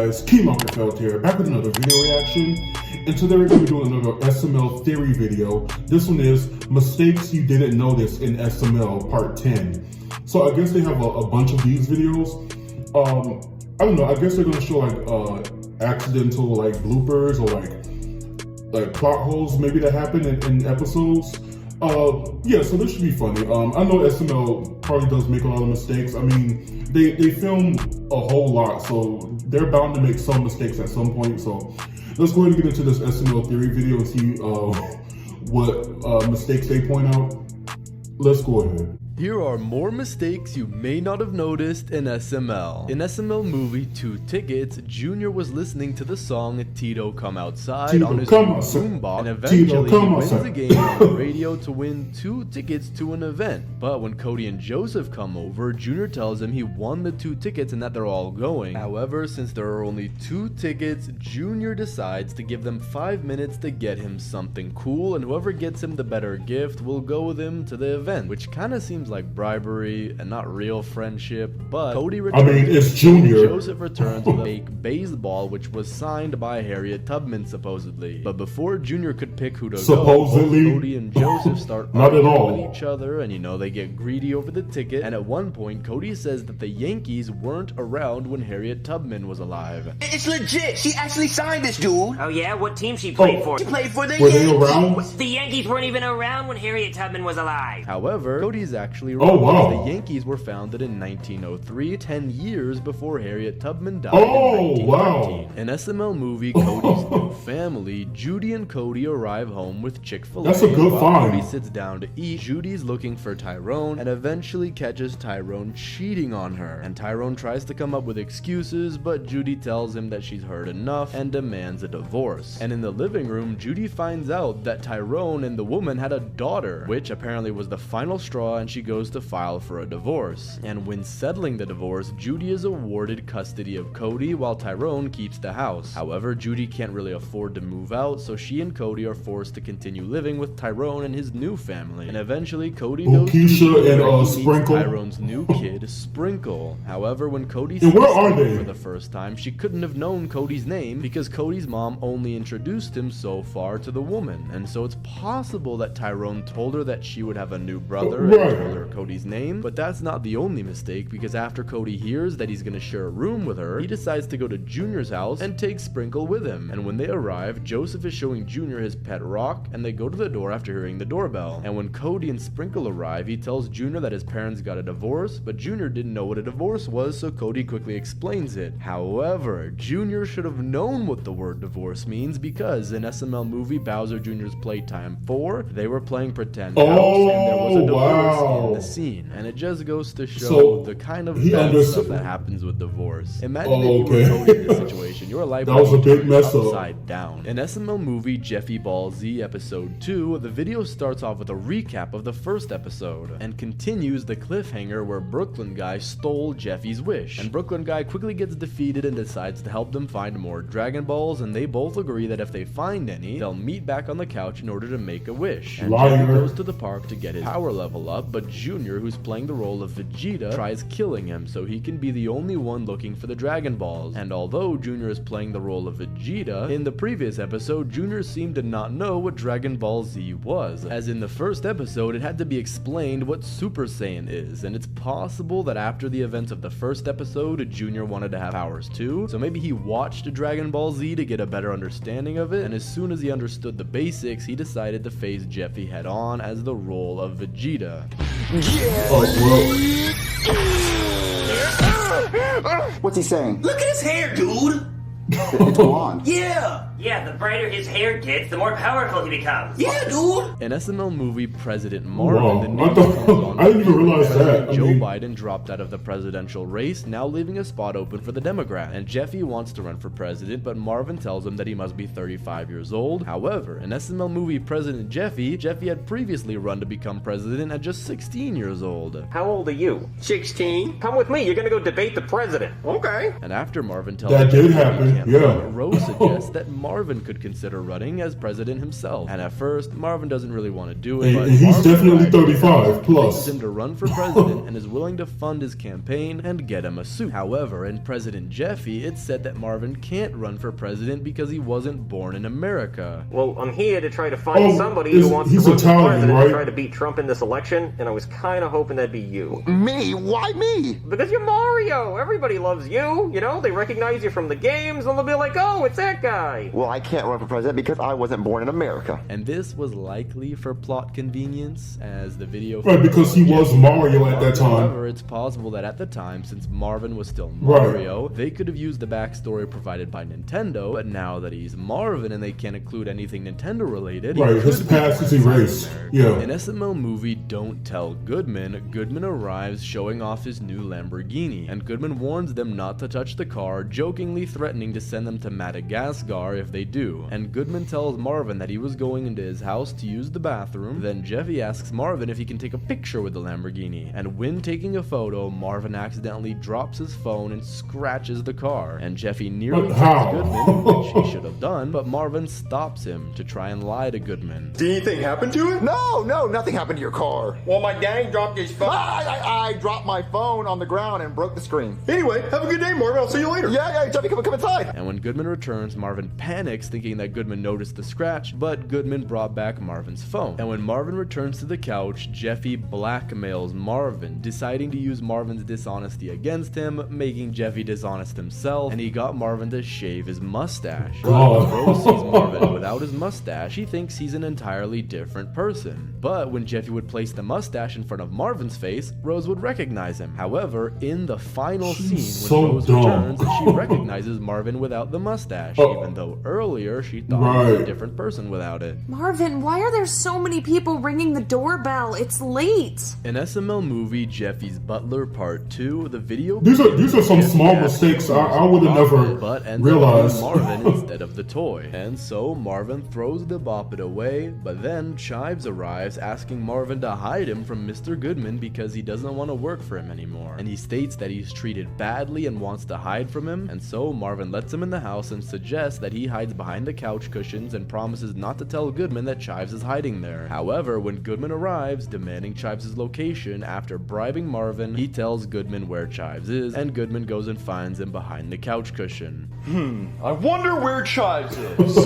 guys? Lagerfeld here, back with another video reaction. And today we're going to be doing another SML theory video. This one is mistakes you didn't notice in SML part 10. So I guess they have a bunch of these videos. I don't know, I guess they're going to show like accidental like bloopers or like plot holes maybe that happen in episodes. Yeah, so this should be funny. I know SML probably does make a lot of mistakes. I mean, they film a whole lot, so they're bound to make some mistakes at some point. So let's go ahead and get into this SML theory video and see what mistakes they point out. Let's go ahead. Here are more mistakes you may not have noticed in SML. In SML movie 2 Tickets, Junior was listening to the song Tito Come Outside on his boombox, and eventually he wins a game on the radio to win 2 tickets to an event. But when Cody and Joseph come over, Junior tells him he won the 2 tickets and that they're all going. However, since there are only 2 tickets, Junior decides to give them 5 minutes to get him something cool, and whoever gets him the better gift will go with him to the event, which kinda seems like bribery and not real friendship. But Cody returns, it's Junior. Joseph returns with a fake baseball which was signed by Harriet Tubman supposedly. But before Junior could pick who to go, Cody and Joseph start arguing with each other, and you know, they get greedy over the ticket. And at one point Cody says that the Yankees weren't around when Harriet Tubman was alive. It's legit, she actually signed this, dude. Oh yeah? What team she played for? She played for the Were Yankees. they around? The Yankees weren't even around when Harriet Tubman was alive. However, Cody's actually wrong. The Yankees were founded in 1903, 10 years before Harriet Tubman died in 1919. In SML movie Cody's New Family, Judy and Cody arrive home with Chick-fil-A. That's a good find. Cody sits down to eat, Judy's looking for Tyrone and eventually catches Tyrone cheating on her. And Tyrone tries to come up with excuses, but Judy tells him that she's heard enough and demands a divorce. And in the living room, Judy finds out that Tyrone and the woman had a daughter, which apparently was the final straw, and she goes to file for a divorce. And when settling the divorce, Judy is awarded custody of Cody while Tyrone keeps the house. However, Judy can't really afford to move out, so she and Cody are forced to continue living with Tyrone and his new family. And eventually Cody goes to Sprinkle, Tyrone's new kid, Sprinkle. However, when Cody sees Sprinkle for the first time, she couldn't have known Cody's name because Cody's mom only introduced him so far to the woman. And so it's possible that Tyrone told her that she would have a new brother and told her Cody's name. But that's not the only mistake, because after Cody hears that he's gonna share a room with her, he decides to go to Junior's house and take Sprinkle with him. And when they arrive, Joseph is showing Junior his pet rock, and they go to the door after hearing the doorbell. And when Cody and Sprinkle arrive, he tells Junior that his parents got a divorce, but Junior didn't know what a divorce was, so Cody quickly explains it. However, Junior should have known what the word divorce means, because in SML movie Bowser Jr.'s Playtime 4, they were playing pretend house, and there was a divorce in the scene. And it just goes to show the kind of bad stuff that happens with divorce. Imagine if you were Cody in this situation. Your life would be upside down. In SML movie Jeffy Ball Z episode 2, the video starts off with a recap of the first episode and continues the cliffhanger where Brooklyn Guy stole Jeffy's wish. And Brooklyn Guy quickly gets defeated and decides to help them find more Dragon Balls, and they both agree that if they find any, they'll meet back on the couch in order to make a wish. And Jeffy goes to the park to get his power level up, but Junior, who's playing the role of Vegeta, tries killing him so he can be the only one looking for the Dragon Balls. And although Junior is playing the role of Vegeta, in the previous episode, Junior seemed to not know what Dragon Ball Z was, as in the first episode it had to be explained what Super Saiyan is, and it's possible that after the events of the first episode, Junior wanted to have powers too, so maybe he watched Dragon Ball Z to get a better understanding of it, and as soon as he understood the basics, he decided to face Jeffy head on as the role of Vegeta. What's he saying? Look at his hair, dude! It's blonde. Yeah, the brighter his hair gets, the more powerful he becomes. Yeah, dude! In SML movie President Marvin, the news comes on I didn't even realize that. Joe Biden dropped out of the presidential race, now leaving a spot open for the Democrat. And Jeffy wants to run for president, but Marvin tells him that he must be 35 years old. However, in SML movie President Jeffy had previously run to become president at just 16 years old. How old are you? 16. Come with me, you're gonna go debate the president. Okay. And after Marvin tells that him did happen, Rose suggests that Marvin Marvin could consider running as president himself. And at first, Marvin doesn't really want to do it, but And he's Marvin definitely 35 convinces plus. him to run for president and is willing to fund his campaign and get him a suit. However, in President Jeffy, it's said that Marvin can't run for president because he wasn't born in America. Well, I'm here to try to find somebody who wants to he's run for Italian, president right? and try to beat Trump in this election, and I was kind of hoping that'd be you. Me? Why me? Because you're Mario! Everybody loves you! You know, they recognize you from the games, and they'll be like, oh, it's that guy! Well, I can't run for president because I wasn't born in America. And this was likely for plot convenience, as the video... Right, because he was Mario at that time. However, it's possible that at the time, since Marvin was still Mario, they could have used the backstory provided by Nintendo, but now that he's Marvin and they can't include anything Nintendo related... Right, his past is erased. Yeah. In SML movie Don't Tell Goodman, Goodman arrives showing off his new Lamborghini, and Goodman warns them not to touch the car, jokingly threatening to send them to Madagascar if they do. And Goodman tells Marvin that he was going into his house to use the bathroom. Then Jeffy asks Marvin if he can take a picture with the Lamborghini, and when taking a photo, Marvin accidentally drops his phone and scratches the car, and Jeffy nearly kills Goodman, which he should have done, but Marvin stops him to try and lie to Goodman. Did anything happen to it? No, nothing happened to your car. Well, my gang dropped his phone. I dropped my phone on the ground and broke the screen. Anyway, have a good day, Marvin. I'll see you later. Yeah, Jeffy, come inside. And when Goodman returns, Marvin panics, thinking that Goodman noticed the scratch, but Goodman brought back Marvin's phone. And when Marvin returns to the couch, Jeffy blackmails Marvin, deciding to use Marvin's dishonesty against him, making Jeffy dishonest himself, and he got Marvin to shave his mustache. But when Rose sees Marvin without his mustache, he thinks he's an entirely different person. But when Jeffy would place the mustache in front of Marvin's face, Rose would recognize him. However, in the final scene, when Rose returns, she recognizes Marvin without the mustache, even though earlier she thought he was a different person without it. Marvin, why are there so many people ringing the doorbell? It's late. In SML movie Jeffy's Butler Part 2, the video... These are some small mistakes I would have never realized. Marvin instead of the toy. And so Marvin throws the Bop It away, but then Chives arrives asking Marvin to hide him from Mr. Goodman because he doesn't want to work for him anymore. And he states that he's treated badly and wants to hide from him, and so Marvin lets him in the house and suggests that he hides behind the couch cushions and promises not to tell Goodman that Chives is hiding there. However, when Goodman arrives, demanding Chives' location after bribing Marvin, he tells Goodman where Chives is, and Goodman goes and finds him behind the couch cushion. I wonder where Chives is.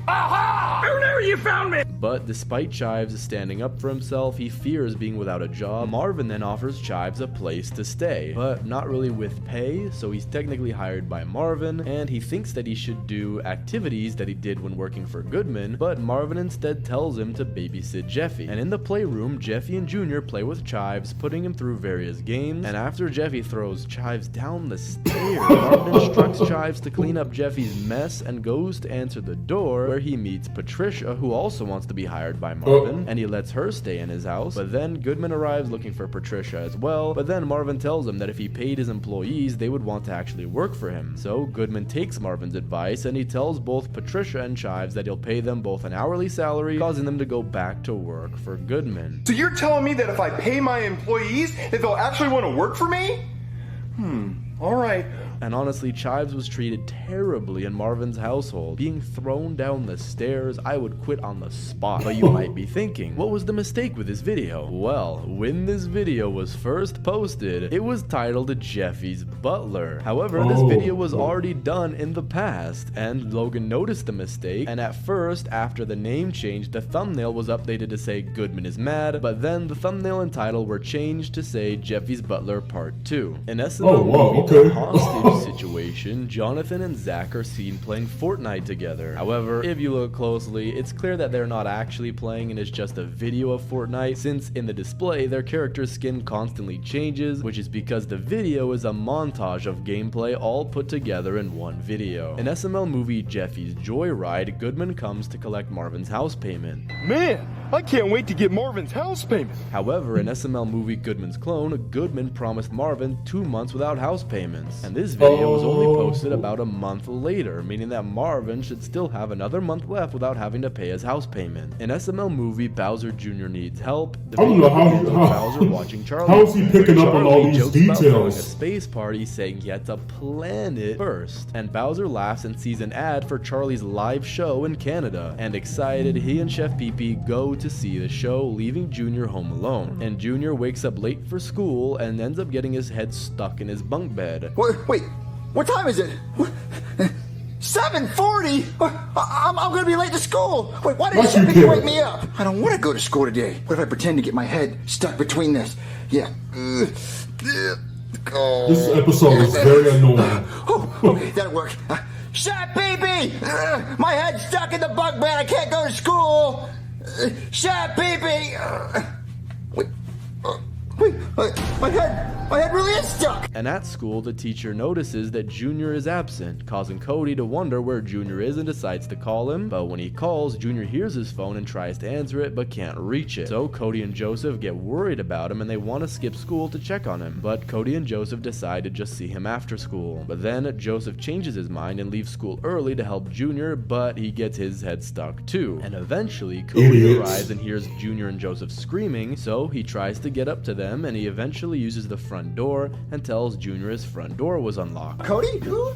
Aha! Oh no, you found me! But despite Chives standing up for himself, he fears being without a job. Marvin then offers Chives a place to stay, but not really with pay, so he's technically hired by Marvin, and he thinks that he should do activities that he did when working for Goodman, but Marvin instead tells him to babysit Jeffy. And in the playroom, Jeffy and Junior play with Chives, putting him through various games, and after Jeffy throws Chives down the stairs, Marvin instructs Chives to clean up Jeffy's mess and goes to answer the door, where he meets Patricia, who also wants to be hired by Marvin, and he lets her stay in his house. But then Goodman arrives looking for Patricia as well, but then Marvin tells him that if he paid his employees, they would want to actually work for him. So Goodman takes Marvin's advice, and he tells both Patricia and Chives that he'll pay them both an hourly salary, causing them to go back to work for Goodman. So you're telling me that if I pay my employees, that they'll actually want to work for me? Alright. And honestly, Chives was treated terribly in Marvin's household. Being thrown down the stairs, I would quit on the spot. But you might be thinking, what was the mistake with this video? Well, when this video was first posted, it was titled Jeffy's Butler. However, this video was already done in the past, and Logan noticed the mistake, and at first, after the name changed, the thumbnail was updated to say Goodman is mad, but then the thumbnail and title were changed to say Jeffy's Butler Part 2. In SML movie, the hostage situation, Jonathan and Zach are seen playing Fortnite together. However, if you look closely, it's clear that they're not actually playing and it's just a video of Fortnite, since in the display, their character's skin constantly changes, which is because the video is a montage of gameplay all put together in one video. In SML movie Jeffy's Joyride, Goodman comes to collect Marvin's house payment. Man, I can't wait to get Marvin's house payment. However, in SML movie Goodman's Clone, Goodman promised Marvin 2 months without house payments. And this video was only posted about a month later, meaning that Marvin should still have another month left without having to pay his house payment. In SML movie Bowser Jr. Needs Help, the I don't know video shows how Bowser watching Charlie. how is he picking up on all Charlie these jokes about throwing a details? space party, saying he had to plan it first. And Bowser laughs and sees an ad for Charlie's live show in Canada. And excited, he and Chef Pee-Pee go to see the show, leaving Junior home alone. And Junior wakes up late for school and ends up getting his head stuck in his bunk bed. Wait, what time is it? 7:40? I'm gonna be late to school. Wait, why didn't What you Chef care? wake me up? I don't want to go to school today. What if I pretend to get my head stuck between this? Yeah. This episode is very annoying. Oh, okay, that'll work. Chef Pee-Pee! My head's stuck in the bunk bed. I can't go to school. Chef Pee-Pee! Wait, my head really is stuck. And at school, the teacher notices that Junior is absent, causing Cody to wonder where Junior is and decides to call him. But when he calls, Junior hears his phone and tries to answer it, but can't reach it. So Cody and Joseph get worried about him and they want to skip school to check on him. But Cody and Joseph decide to just see him after school. But then Joseph changes his mind and leaves school early to help Junior, but he gets his head stuck too. And eventually, Cody Idiots. arrives and hears Junior and Joseph screaming, so he tries to get up to them and he eventually uses the front door and tells Junior his front door was unlocked. Cody,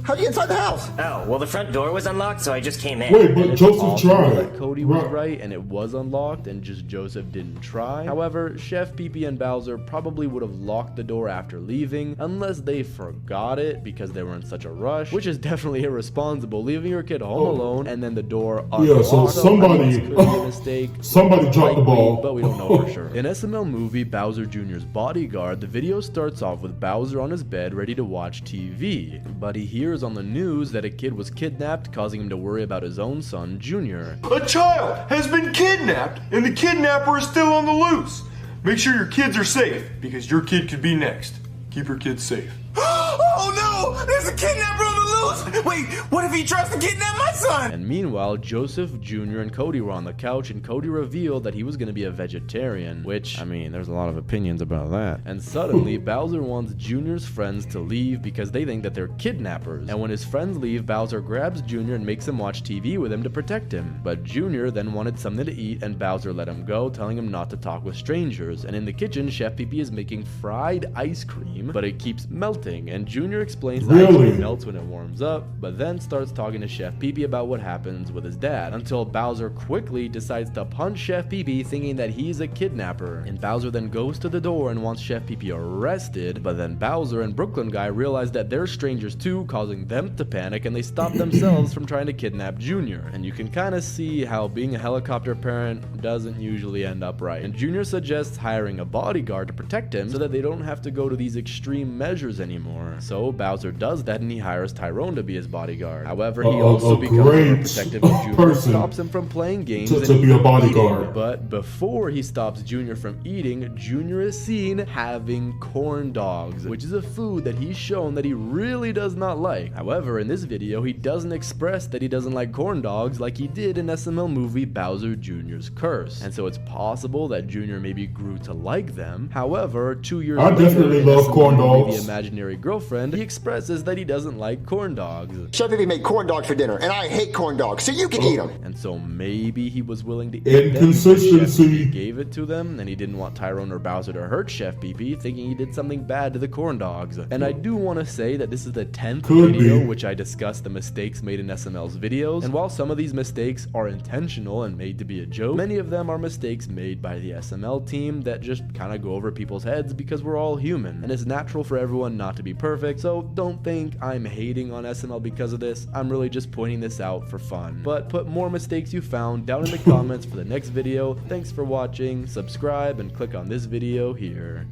how'd you get inside the house? Oh, well, the front door was unlocked, so I just came in. Wait, but It's Joseph possible tried. that Cody was right and it was unlocked and just Joseph didn't try. However, Chef Pee-Pee and Bowser probably would have locked the door after leaving unless they forgot it because they were in such a rush, which is definitely irresponsible, leaving your kid home alone and then the door unlocked. Yeah, so somebody- I think this could be a mistake. Somebody dropped the Might be, ball. but we don't know for sure. In SML movie Bowser Jr.'s Bodyguard, the video starts off with Bowser on his bed ready to watch TV, but he hears on the news that a kid was kidnapped, causing him to worry about his own son, Junior. A child has been kidnapped, and the kidnapper is still on the loose. Make sure your kids are safe, because your kid could be next. Keep your kids safe. Oh no! There's a kidnapper on the loose! Wait, what if he tries to kidnap my son? And meanwhile, Joseph, Junior, and Cody were on the couch, and Cody revealed that he was going to be a vegetarian, which, I mean, there's a lot of opinions about that. And suddenly, Bowser wants Junior's friends to leave because they think that they're kidnappers. And when his friends leave, Bowser grabs Junior and makes him watch TV with him to protect him. But Junior then wanted something to eat, and Bowser let him go, telling him not to talk with strangers. And in the kitchen, Chef Pee-Pee is making fried ice cream, but it keeps melting, and Junior explains that ice Really? cream melts when it warms up, but then starts talking to Chef Pee-Pee about what happens with his dad, until Bowser quickly decides to punch Chef Pee-Pee, thinking that he's a kidnapper. And Bowser then goes to the door and wants Chef Pee-Pee arrested, but then Bowser and Brooklyn Guy realize that they're strangers too, causing them to panic, and they stop themselves from trying to kidnap Junior. And you can kind of see how being a helicopter parent doesn't usually end up right. And Junior suggests hiring a bodyguard to protect him so that they don't have to go to these extreme measures anymore. So Bowser does that and he hires Tyrone to be his bodyguard. However, he also becomes great protective of Junior, person stops him from playing games to and be a even bodyguard. eating. But before he stops Junior from eating, Junior is seen having corn dogs, which is a food that he's shown that he really does not like. However, in this video, he doesn't express that he doesn't like corn dogs like he did in SML movie Bowser Jr.'s Curse. And so it's possible that Junior maybe grew to like them. However, 2 years I later, definitely in love SML corn movie dogs. The Imaginary Girlfriend, he expresses that he doesn't like corn dogs. Chef Pee-Pee made corn dogs for dinner, and I hate corn dogs, so you can eat them. And so maybe he was willing to eat them because Inconsistency. Chef Pee-Pee gave it to them, and he didn't want Tyrone or Bowser to hurt Chef Pee-Pee, thinking he did something bad to the corn dogs. And I do want to say that this is the 10th Could video be. which I discussed the mistakes made in SML's videos, and while some of these mistakes are intentional and made to be a joke, many of them are mistakes made by the SML team that just kind of go over people's heads because we're all human, and it's natural for everyone not to be perfect, so don't think I'm hating on SML because of this. I'm really just pointing this out for fun. But put more mistakes you found down in the comments for the next video. Thanks for watching, subscribe, and click on this video here.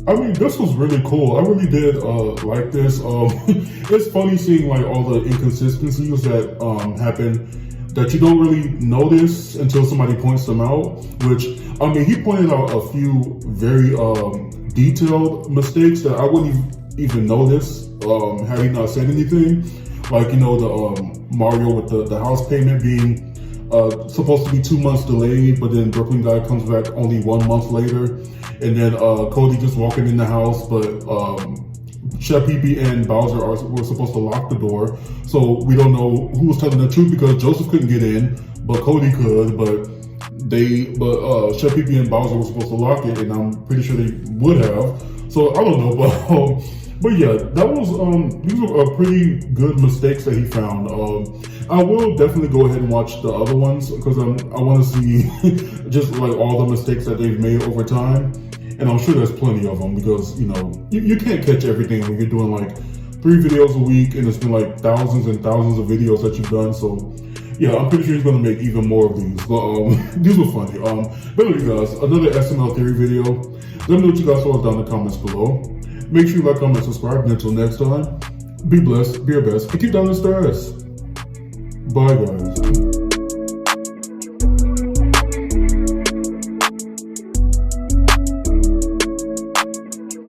I mean, this was really cool. I really did like this. It's funny seeing like all the inconsistencies that happen that you don't really notice until somebody points them out. Which, I mean, he pointed out a few very detailed mistakes that I wouldn't even notice had he not said anything. Like, you know, the Mario with the house payment being supposed to be 2 months delayed, but then Brooklyn guy comes back only 1 month later. And then Cody just walking in the house, but Chef Pee and Bowser were supposed to lock the door. So we don't know who was telling the truth because Joseph couldn't get in, but Cody could. But Chef Pee and Bowser were supposed to lock it, and I'm pretty sure they would have. So I don't know, but yeah, that was these were pretty good mistakes that he found. I will definitely go ahead and watch the other ones because I want to see just like all the mistakes that they've made over time, and I'm sure there's plenty of them because you can't catch everything when you're doing like 3 videos a week and it's been like thousands and thousands of videos that you've done. So yeah, I'm pretty sure he's gonna make even more of these. But these were funny. But anyway, guys, another SML theory video. Let me know what you guys thought down in the comments below. Make sure you like, comment, subscribe, and until next time, be blessed, be your best, and keep down the stars. Bye, guys.